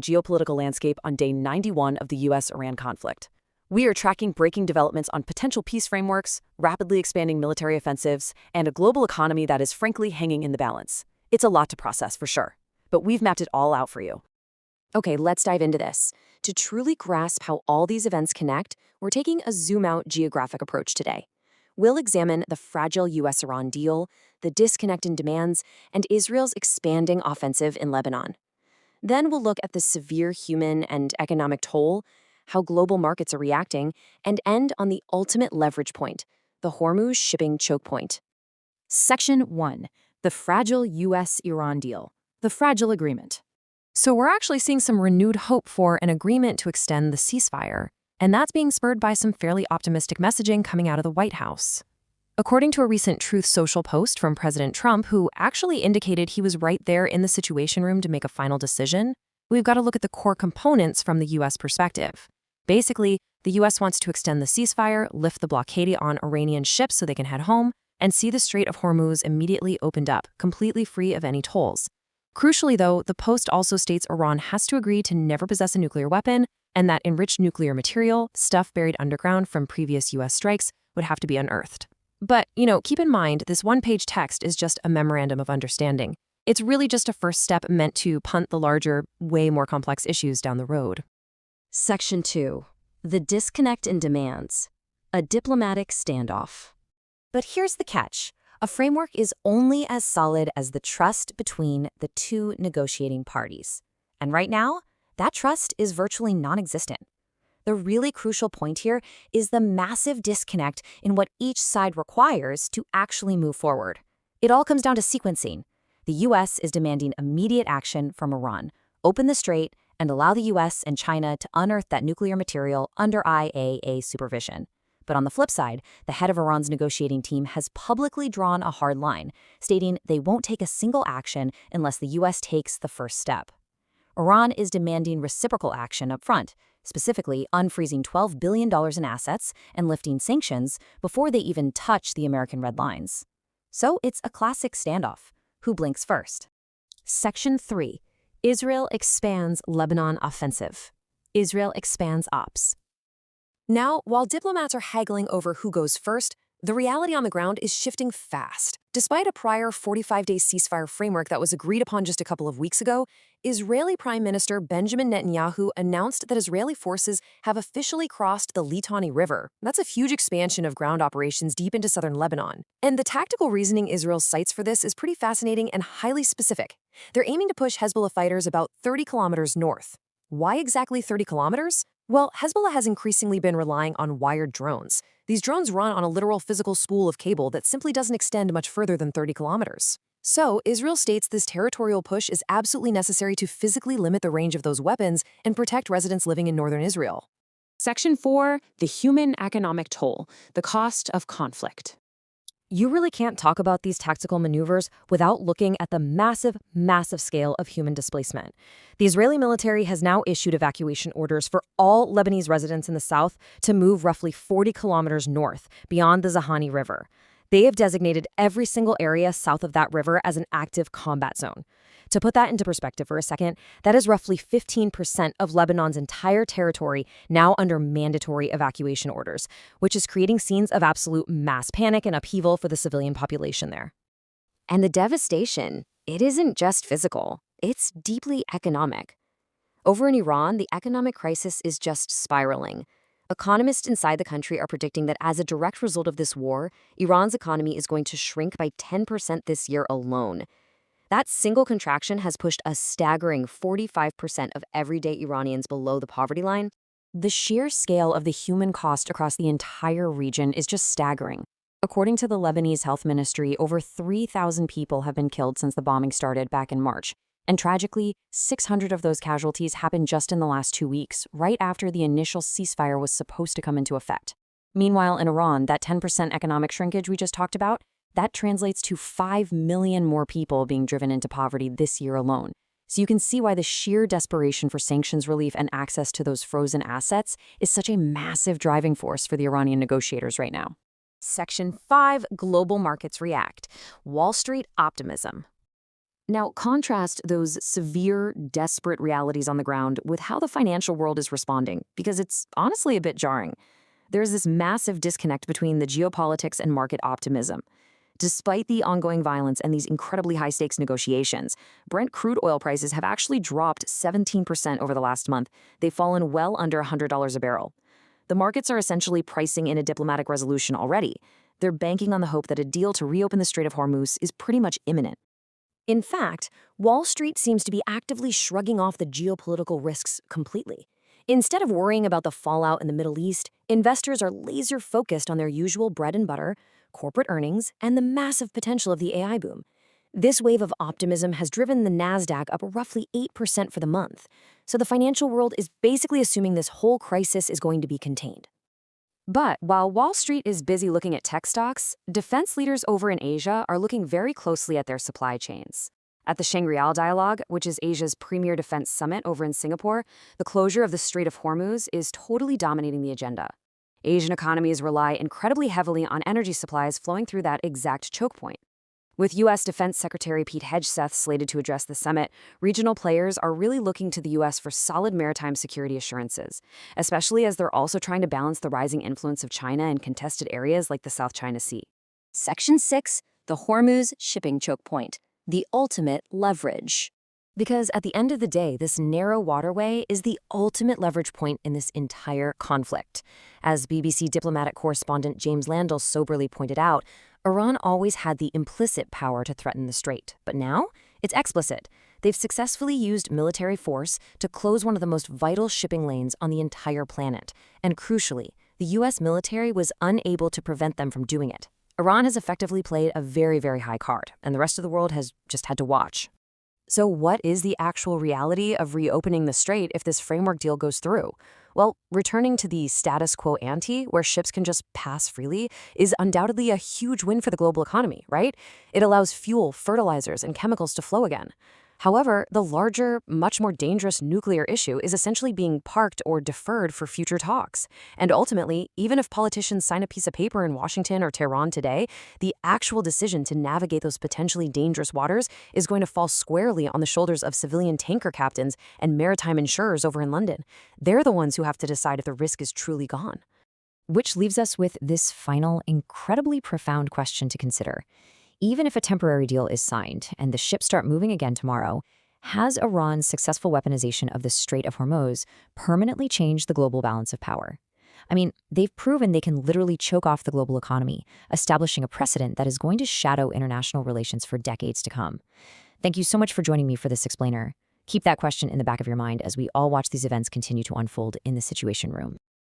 Geopolitical landscape on day 91 of the U.S.-Iran conflict. We are tracking breaking developments on potential peace frameworks, rapidly expanding military offensives, and a global economy that is frankly hanging in the balance. It's a lot to process for sure, but we've mapped it all out for you. Okay, let's dive into this. To truly grasp how all these events connect, we're taking a zoom-out geographic approach today. We'll examine the fragile U.S.-Iran deal, the disconnect in demands, and Israel's expanding offensive in Lebanon. Then we'll look at the severe human and economic toll, how global markets are reacting, and end on the ultimate leverage point, the Hormuz shipping choke point. Section 1. The fragile U.S.-Iran deal. The fragile agreement. So we're actually seeing some renewed hope for an agreement to extend the ceasefire, and that's being spurred by some fairly optimistic messaging coming out of the White House. According to a recent Truth Social post from President Trump, who actually indicated he was right there in the Situation Room to make a final decision, we've got to look at the core components from the U.S. perspective. Basically, the U.S. wants to extend the ceasefire, lift the blockade on Iranian ships so they can head home, and see the Strait of Hormuz immediately opened up, completely free of any tolls. Crucially, though, the post also states Iran has to agree to never possess a nuclear weapon, and that enriched nuclear material, stuff buried underground from previous U.S. strikes, would have to be unearthed. But, keep in mind, this one-page text is just a memorandum of understanding. It's really just a first step meant to punt the larger, way more complex issues down the road. Section 2. The disconnect in demands. A diplomatic standoff. But here's the catch. A framework is only as solid as the trust between the two negotiating parties. And right now, that trust is virtually non-existent. The really crucial point here is the massive disconnect in what each side requires to actually move forward. It all comes down to sequencing. The U.S. is demanding immediate action from Iran, open the strait, and allow the U.S. and China to unearth that nuclear material under IAEA supervision. But on the flip side, the head of Iran's negotiating team has publicly drawn a hard line, stating they won't take a single action unless the U.S. takes the first step. Iran is demanding reciprocal action up front, specifically unfreezing $12 billion in assets and lifting sanctions before they even touch the American red lines. So it's a classic standoff. Who blinks first? Section 3. Israel expands Lebanon offensive. Israel expands ops. Now, while diplomats are haggling over who goes first, the reality on the ground is shifting fast. Despite a prior 45-day ceasefire framework that was agreed upon just a couple of weeks ago, Israeli Prime Minister Benjamin Netanyahu announced that Israeli forces have officially crossed the Litani River. That's a huge expansion of ground operations deep into southern Lebanon. And the tactical reasoning Israel cites for this is pretty fascinating and highly specific. They're aiming to push Hezbollah fighters about 30 kilometers north. Why exactly 30 kilometers? Well, Hezbollah has increasingly been relying on wired drones. These drones run on a literal physical spool of cable that simply doesn't extend much further than 30 kilometers. So, Israel states this territorial push is absolutely necessary to physically limit the range of those weapons and protect residents living in northern Israel. Section 4. The human economic toll, the cost of conflict. You really can't talk about these tactical maneuvers without looking at the massive, massive scale of human displacement. The Israeli military has now issued evacuation orders for all Lebanese residents in the south to move roughly 40 kilometers north, beyond the Litani River. They have designated every single area south of that river as an active combat zone. To put that into perspective for a second, that is roughly 15% of Lebanon's entire territory now under mandatory evacuation orders, which is creating scenes of absolute mass panic and upheaval for the civilian population there. And the devastation, it isn't just physical, it's deeply economic. Over in Iran, the economic crisis is just spiraling. Economists inside the country are predicting that as a direct result of this war, Iran's economy is going to shrink by 10% this year alone. That single contraction has pushed a staggering 45% of everyday Iranians below the poverty line. The sheer scale of the human cost across the entire region is just staggering. According to the Lebanese Health Ministry, over 3,000 people have been killed since the bombing started back in March. And tragically, 600 of those casualties happened just in the last 2 weeks, right after the initial ceasefire was supposed to come into effect. Meanwhile, in Iran, that 10% economic shrinkage we just talked about, that translates to 5 million more people being driven into poverty this year alone. So you can see why the sheer desperation for sanctions relief and access to those frozen assets is such a massive driving force for the Iranian negotiators right now. Section 5. Global markets react. Wall Street optimism. Now, contrast those severe, desperate realities on the ground with how the financial world is responding, because it's honestly a bit jarring. There's this massive disconnect between the geopolitics and market optimism. Despite the ongoing violence and these incredibly high-stakes negotiations, Brent crude oil prices have actually dropped 17% over the last month. They've fallen well under $100 a barrel. The markets are essentially pricing in a diplomatic resolution already. They're banking on the hope that a deal to reopen the Strait of Hormuz is pretty much imminent. In fact, Wall Street seems to be actively shrugging off the geopolitical risks completely. Instead of worrying about the fallout in the Middle East, investors are laser-focused on their usual bread and butter, corporate earnings, and the massive potential of the AI boom. This wave of optimism has driven the Nasdaq up roughly 8% for the month, so the financial world is basically assuming this whole crisis is going to be contained. But while Wall Street is busy looking at tech stocks, defense leaders over in Asia are looking very closely at their supply chains. At the Shangri-La Dialogue, which is Asia's premier defense summit over in Singapore, the closure of the Strait of Hormuz is totally dominating the agenda. Asian economies rely incredibly heavily on energy supplies flowing through that exact choke point. With U.S. Defense Secretary Pete Hegseth slated to address the summit, regional players are really looking to the U.S. for solid maritime security assurances, especially as they're also trying to balance the rising influence of China in contested areas like the South China Sea. Section 6, the Hormuz shipping choke point, the ultimate leverage. Because at the end of the day, this narrow waterway is the ultimate leverage point in this entire conflict. As BBC diplomatic correspondent James Landell soberly pointed out, Iran always had the implicit power to threaten the strait, but now it's explicit. They've successfully used military force to close one of the most vital shipping lanes on the entire planet. And crucially, the U.S. military was unable to prevent them from doing it. Iran has effectively played a very, very high card, and the rest of the world has just had to watch. So what is the actual reality of reopening the strait if this framework deal goes through? Well, returning to the status quo ante, where ships can just pass freely, is undoubtedly a huge win for the global economy, right? It allows fuel, fertilizers, and chemicals to flow again. However, the larger, much more dangerous nuclear issue is essentially being parked or deferred for future talks. And ultimately, even if politicians sign a piece of paper in Washington or Tehran today, the actual decision to navigate those potentially dangerous waters is going to fall squarely on the shoulders of civilian tanker captains and maritime insurers over in London. They're the ones who have to decide if the risk is truly gone. Which leaves us with this final, incredibly profound question to consider. Even if a temporary deal is signed and the ships start moving again tomorrow, has Iran's successful weaponization of the Strait of Hormuz permanently changed the global balance of power? I mean, they've proven they can literally choke off the global economy, establishing a precedent that is going to shadow international relations for decades to come. Thank you so much for joining me for this explainer. Keep that question in the back of your mind as we all watch these events continue to unfold in the Situation Room.